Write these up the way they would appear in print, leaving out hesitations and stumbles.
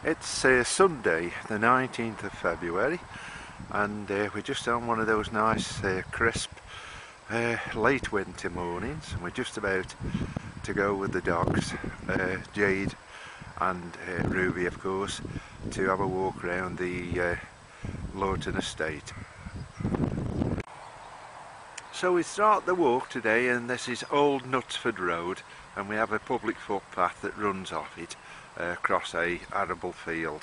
It's Sunday the 19th of February and we're just on one of those nice crisp late winter mornings, and we're just about to go with the dogs, Jade and Ruby of course, to have a walk around the Lorton estate. So we start the walk today, and this is Old Knutsford Road, and we have a public footpath that runs off it across a arable field.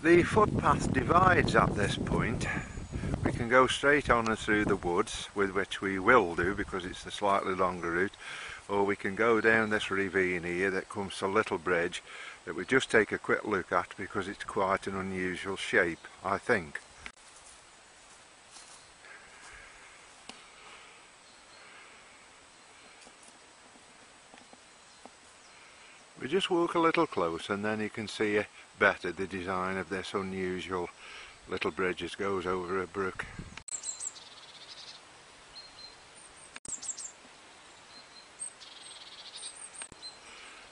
The footpath divides at this point. We can go straight on and through the woods, with which we will do because it's the slightly longer route, or we can go down this ravine here that comes to a little bridge that we just take a quick look at because it's quite an unusual shape, I think. We just walk a little closer and then you can see better the design of this unusual little bridge that goes over a brook.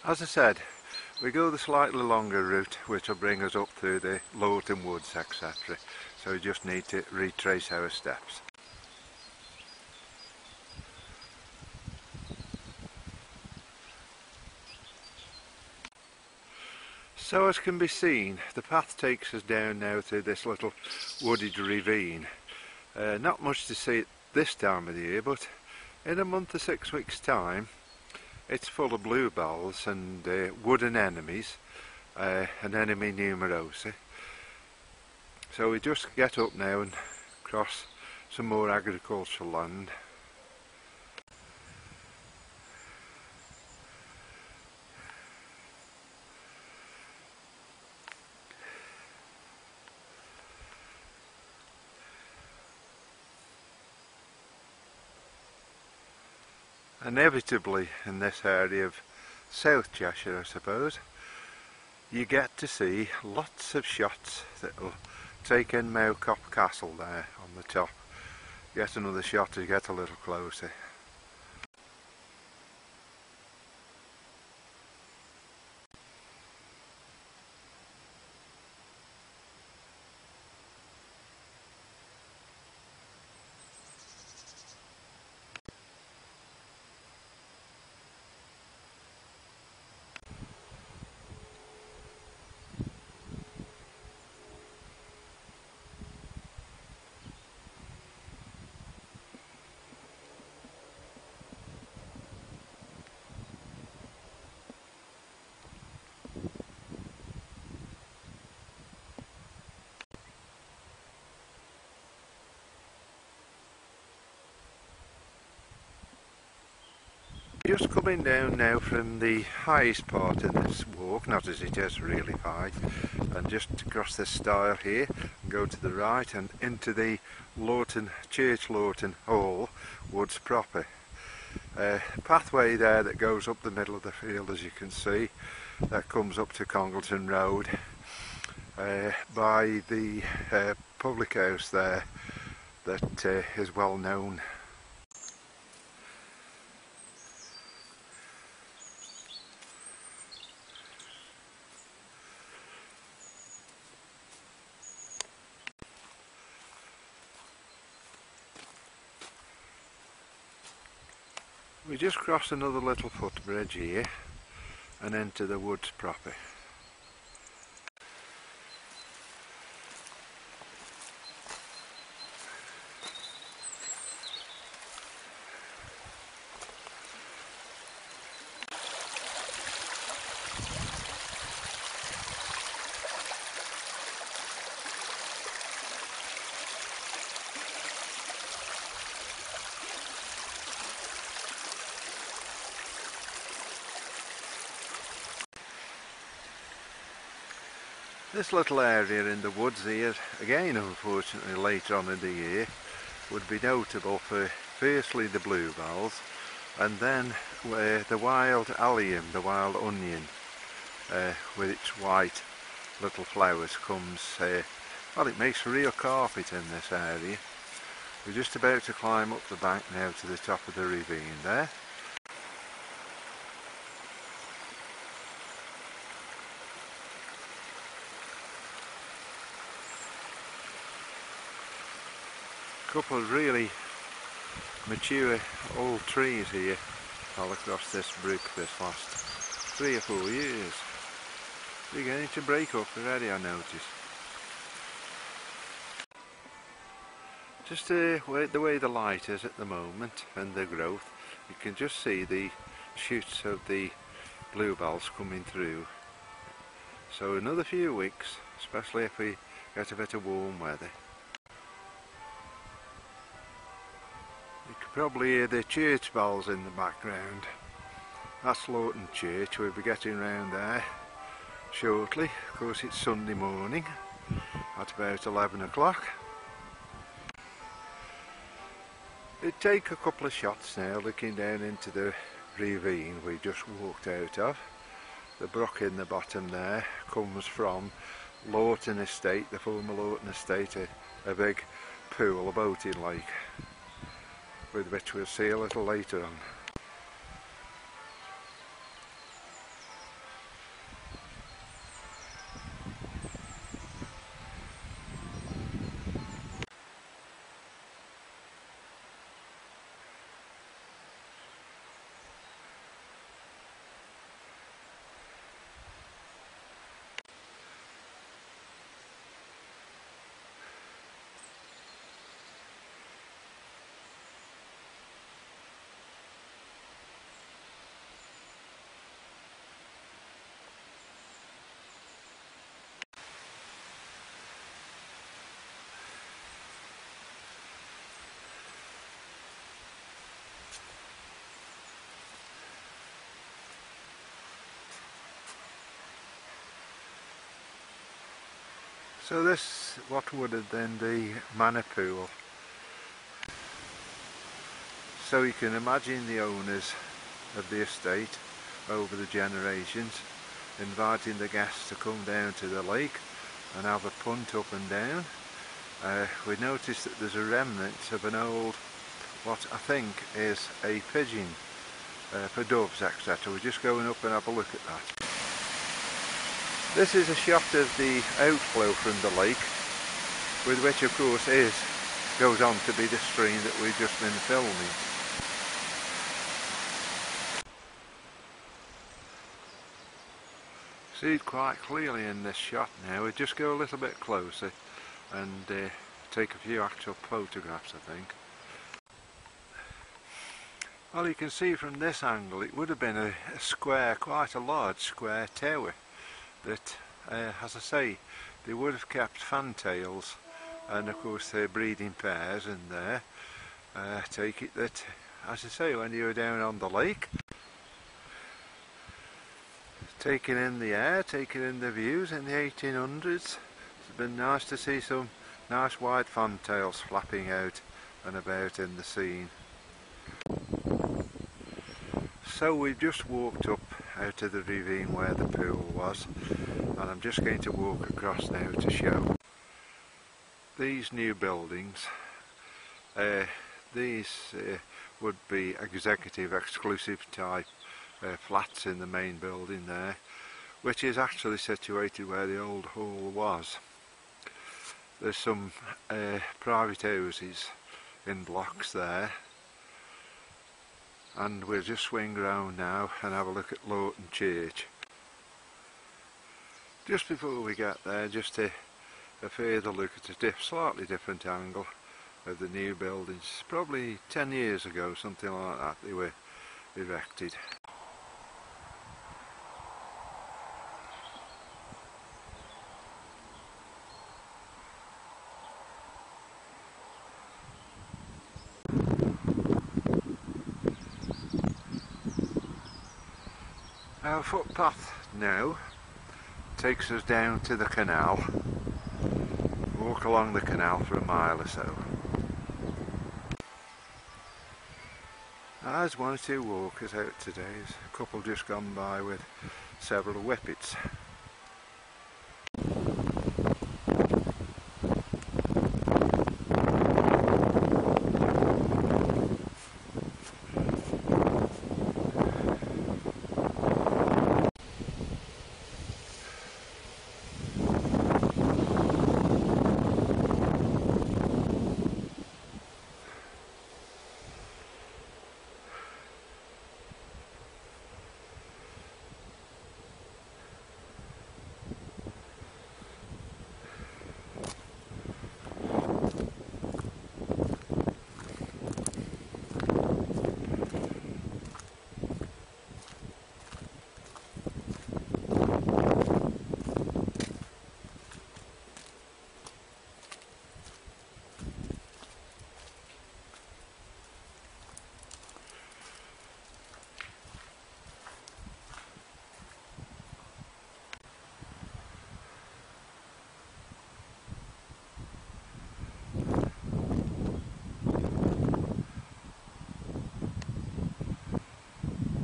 As I said, we go the slightly longer route which will bring us up through the Lorton Woods, etc. So we just need to retrace our steps. So as can be seen, the path takes us down now through this little wooded ravine. Not much to see at this time of the year, but in a month or 6 weeks' time it's full of bluebells and wood anemones, Anemone numerosa. So we just get up now and cross some more agricultural land. Inevitably in this area of South Cheshire, I suppose, you get to see lots of shots that will take in Mowcop Castle there on the top. Get another shot as you get a little closer. Just coming down now from the highest part of this walk, not as it is really high, and just across this stile here and go to the right and into the Church Lorton Hall woods proper. Pathway there that goes up the middle of the field, as you can see, that comes up to Congleton Road by the public house there that is well known. We just cross another little footbridge here and enter the woods proper. This little area in the woods here, again unfortunately later on in the year, would be notable for firstly the bluebells, and then the wild allium, the wild onion, with its white little flowers comes, well, it makes a real carpet in this area. We're just about to climb up the bank now to the top of the ravine there. A couple of really mature old trees here all across this brook this last 3 or 4 years. Beginning to break up already, I notice. Just the way the light is at the moment and the growth, you can just see the shoots of the bluebells coming through. So another few weeks, especially if we get a bit of warm weather. You can probably hear the church bells in the background. That's Lawton Church. We'll be getting round there shortly. Of course it's Sunday morning at about 11 o'clock. It'd take a couple of shots now looking down into the ravine we just walked out of. The brook in the bottom there comes from Lawton Estate, the former Lawton Estate, a big pool, a boating lake, with which we'll see a little later on. So this, what would have been the manor pool. So you can imagine the owners of the estate over the generations inviting the guests to come down to the lake and have a punt up and down. We noticed that there's a remnant of an old, what I think is a pigeon for doves, etc. We're just going up and have a look at that. This is a shot of the outflow from the lake, with which of course goes on to be the stream that we've just been filming. See it quite clearly in this shot now. We just go a little bit closer and take a few actual photographs, I think. Well, you can see from this angle it would have been a square, quite a large square tower that, as I say, they would have kept fantails, and of course they're breeding pairs in there. Take it that, as I say, when you were down on the lake, taking in the air, taking in the views in the 1800s, it's been nice to see some nice white fantails flapping out and about in the scene. So we've just walked up out of the ravine where the pool was, and I'm just going to walk across now to show these new buildings. These would be executive exclusive type flats in the main building there, which is actually situated where the old hall was. There's some private houses in blocks there, and we'll just swing round now and have a look at Lawton Church. Just before we get there, just a further look at a slightly different angle of the new buildings. Probably 10 years ago, something like that, they were erected. Our footpath now takes us down to the canal. Walk along the canal for a mile or so. There's one or two walkers out today. There's a couple just gone by with several whippets.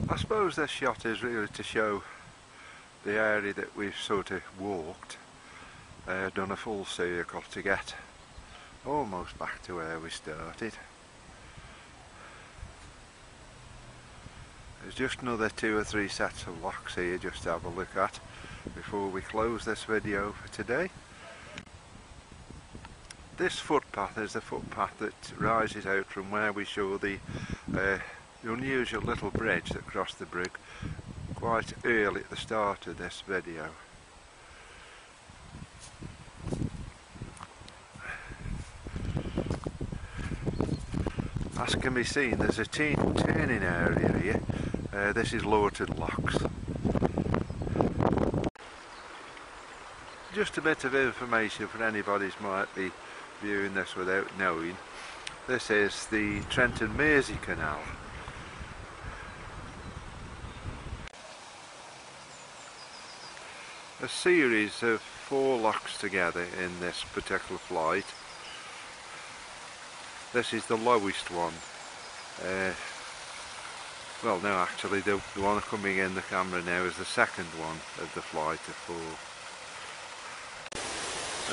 I suppose this shot is really to show the area that we've sort of walked, done a full circle to get almost back to where we started. There's just another 2 or 3 sets of locks here just to have a look at before we close this video for today. This footpath is the footpath that rises out from where we saw the unusual little bridge that crossed the brig quite early at the start of this video. As can be seen, there's a turning area here. This is Lorton Locks. Just a bit of information for anybody who might be viewing this without knowing. This is the Trent and Mersey Canal. A series of 4 locks together in this particular flight. This is the lowest one. Well, no, actually the one coming in the camera now is the second one of the flight of 4.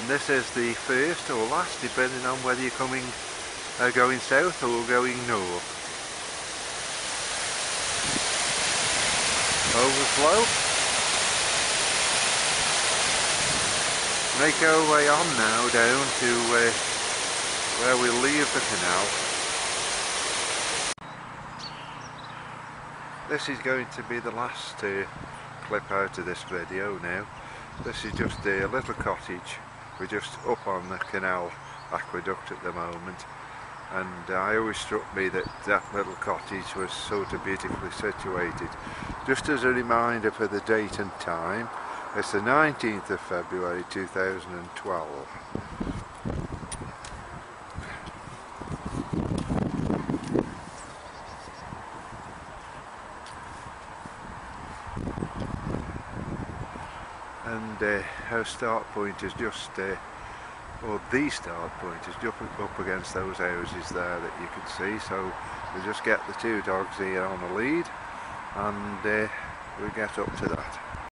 And this is the first or last, depending on whether you're going south or going north. Overflow. Make our way on now down to where we leave the canal. This is going to be the last clip out of this video now. This is just a little cottage. We're just up on the canal aqueduct at the moment, and it always struck me that that little cottage was sort of beautifully situated. Just as a reminder for the date and time, it's the 19th of February 2012. And our start point is just, or the start point is just up against those houses there that you can see. So we just get the 2 dogs here on the lead, and we get up to that.